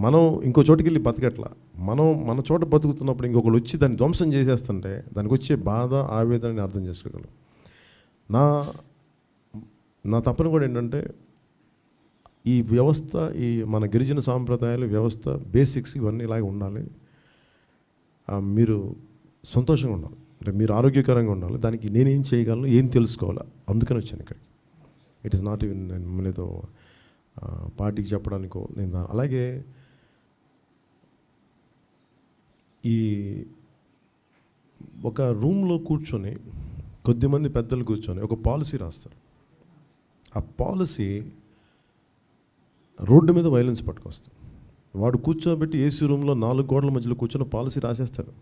మనం ఇంకో చోటుకి వెళ్ళి బతకట్లా, మనం మన చోట బతుకుతున్నప్పుడు ఇంకొకళ్ళు వచ్చి దాన్ని ధ్వంసం చేసేస్తుంటే దానికి వచ్చే బాధ ఆవేదనని అర్థం చేసుకోగలం. నా తపన కూడా ఏంటంటే ఈ వ్యవస్థ, ఈ మన గిరిజన సాంప్రదాయాలు వ్యవస్థ బేసిక్స్ ఇవన్నీ ఇలాగే ఉండాలి. మీరు సంతోషంగా ఉండాలి, అంటే మీరు ఆరోగ్యకరంగా ఉండాలి. దానికి నేనేం చేయగలను, ఏం తెలుసుకోవాలి, అందుకని వచ్చాను ఇక్కడికి. ఇట్ ఈస్ నాట్ ఈవెన్ నేను ఏదో పార్టీకి చెప్పడానికో నేను. అలాగే ఈ ఒక రూమ్లో కూర్చొని కొద్దిమంది పెద్దలు కూర్చొని ఒక పాలసీ రాస్తారు. ఆ పాలసీ రోడ్డు మీద వైలెన్స్ పట్టుకొస్తాడు. వాడు కూర్చోబెట్టి ఏసీ రూమ్లో 4 గోడల మధ్యలో కూర్చొని పాలసీ రాసేస్తాడు.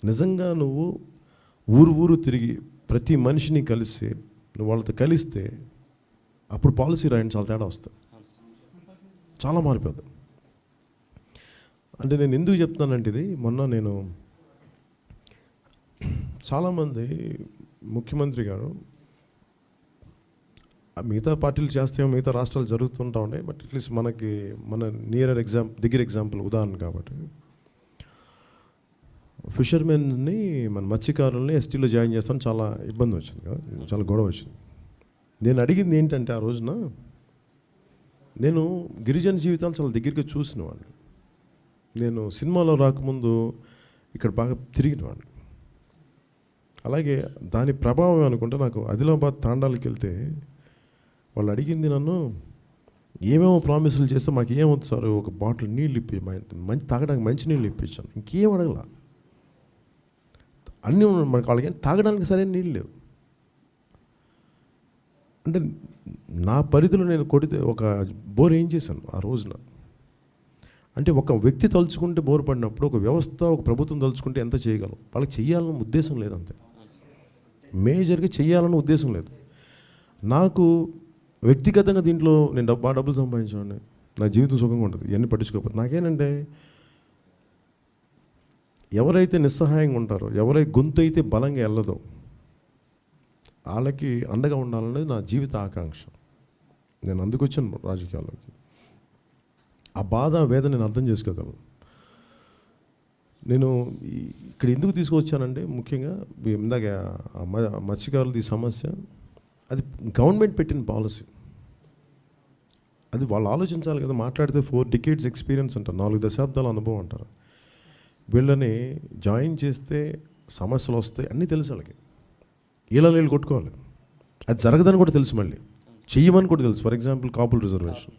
నిజంగా నువ్వు ఊరు తిరిగి ప్రతి మనిషిని కలిసి నువ్వు వాళ్ళతో కలిస్తే అప్పుడు పాలసీ రాయండి, చాలా తేడా వస్తుంది, చాలా మారిపోద్ది. అంటే నేను ఎందుకు చెప్తున్నానంటే ఇది, మొన్న నేను చాలామంది ముఖ్యమంత్రి గారు మిగతా పార్టీలు చేస్తేమో మిగతా రాష్ట్రాలు జరుగుతుంటా ఉన్నాయి, బట్ అట్లీస్ట్ మన దగ్గర ఎగ్జాంపుల్ ఉదాహరణ కాబట్టి ఫిషర్మెన్ని మన మత్స్యకారుల్ని ఎస్టీలో జాయిన్ చేస్తాను చాలా ఇబ్బంది వచ్చింది కదా, చాలా గొడవ వచ్చింది. నేను అడిగింది ఏంటంటే ఆ రోజున నేను గిరిజన జీవితాలు చాలా దగ్గరికి చూసిన వాడిని. నేను సినిమాలో రాకముందు ఇక్కడ బాగా తిరిగిన వాడిని. అలాగే దాని ప్రభావం అనుకుంటే నాకు ఆదిలాబాద్ తాండాలకు వెళ్తే వాళ్ళు అడిగింది నన్ను, ఏమేమో ప్రామిసులు చేస్తే మాకు ఏమవుతుంది సార్, ఒక బాటిల్ నీళ్ళు ఇప్పి మంచి తాగడానికి మంచి నీళ్ళు ఇప్పించాను, ఇంకేం అడగల. అన్నీ మనకి వాళ్ళకి తాగడానికి సరైన నీళ్ళు లేవు. అంటే నా పరిధిలో నేను కొడితే ఒక బోర్ ఏం చేశాను ఆ రోజున. అంటే ఒక వ్యక్తి తలుచుకుంటే బోర్ పడినప్పుడు ఒక వ్యవస్థ, ఒక ప్రభుత్వం తలుచుకుంటే ఎంత చేయగలం. వాళ్ళకి చెయ్యాలన్న ఉద్దేశం లేదు, అంతే. మేజర్గా చెయ్యాలన్న ఉద్దేశం లేదు. నాకు వ్యక్తిగతంగా దీంట్లో నేను డబ్బులు సంపాదించాను, నా జీవితం సుఖంగా ఉంటుంది, ఇవన్నీ పట్టించుకోకపోతే. నాకేనంటే ఎవరైతే నిస్సహాయంగా ఉంటారో, ఎవరైతే గొంతు అయితే బలంగా వెళ్ళదో వాళ్ళకి అండగా ఉండాలనేది నా జీవిత ఆకాంక్ష. నేను అందుకు వచ్చాను రాజకీయాల్లోకి. ఆ బాధ, వేదన నేను అర్థం చేసుకోగలను. నేను ఇక్కడ ఎందుకు తీసుకొచ్చానంటే ముఖ్యంగా ఇందాక మత్స్యకారులది సమస్య, అది గవర్నమెంట్ పెట్టిన పాలసీ. అది వాళ్ళు ఆలోచించాలి కదా. మాట్లాడితే 4 decades ఎక్స్పీరియన్స్ అంటారు, 4 దశాబ్దాల అనుభవం అంటారు. వీళ్ళని జాయిన్ చేస్తే సమస్యలు వస్తాయి అన్నీ తెలుసు వాళ్ళకి. వీళ్ళు కొట్టుకోవాలి, అది జరగదని కూడా తెలుసు, మళ్ళీ చెయ్యమని కూడా తెలుసు. For example కాపుల్ reservation